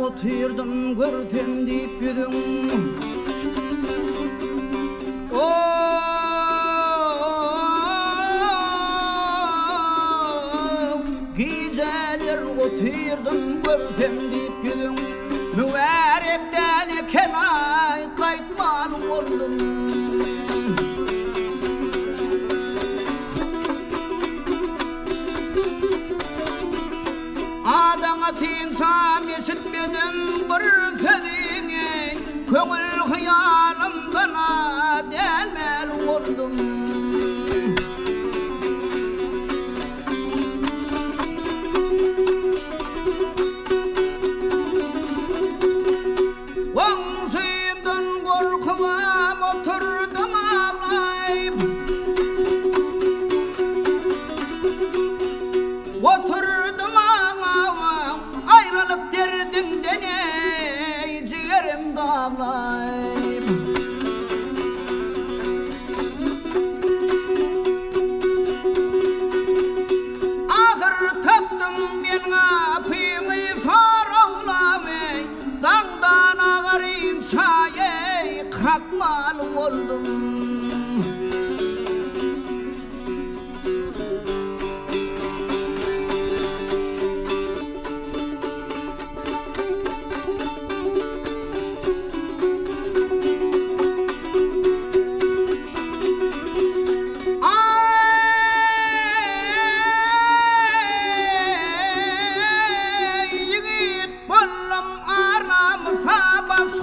oturdım görsem deyip yüzüm. Geceler oturdum görsem deyip yüzüm. Mübarek kenay kaytman oldum. Adana tinsam esitmedim bir sözüne, köngül hıyalımdan delmel oldum. Vansıyımdan korkumam oturdum ağlayıp, oturdum ağlayıp, ayrılık derdimden ey ciğerim dağlayıp. Ahır taptım men apımı soravlamay, dağdan ağarayım çayı kalkmalı oldum.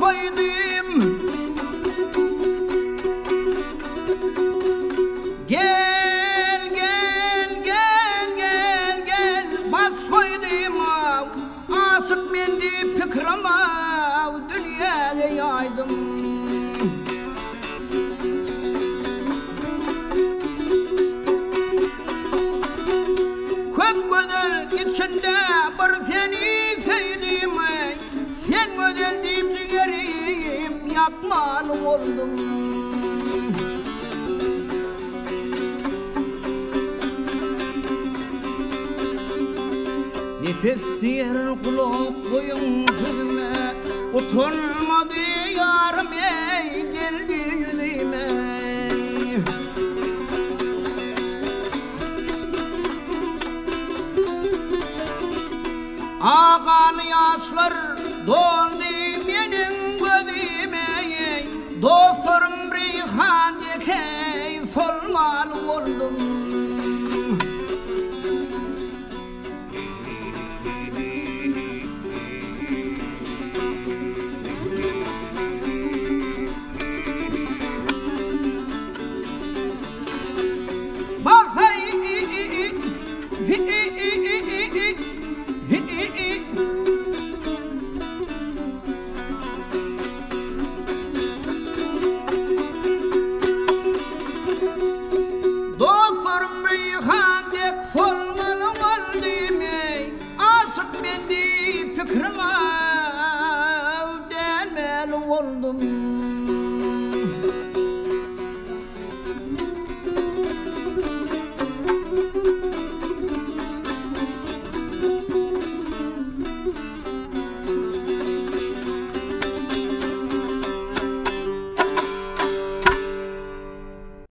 Soydum, gel gel gel gel gel bas soydum, asık mendi fikrama dünyaya yaydım. Kök gödül içinde bir seni sevdim, sen gödül deyip ciğerim yakman oldum. Nefes diyer kulak koyun sözüme, utanmadı yarım ey geldi yüzüme. Akan yaşlar doldu benim gözüme, dostlarım reyhan dikey solmalı oldum. Dostlarım reyhan dek solmalı oldum, asık mendi fikrime delmeli oldum.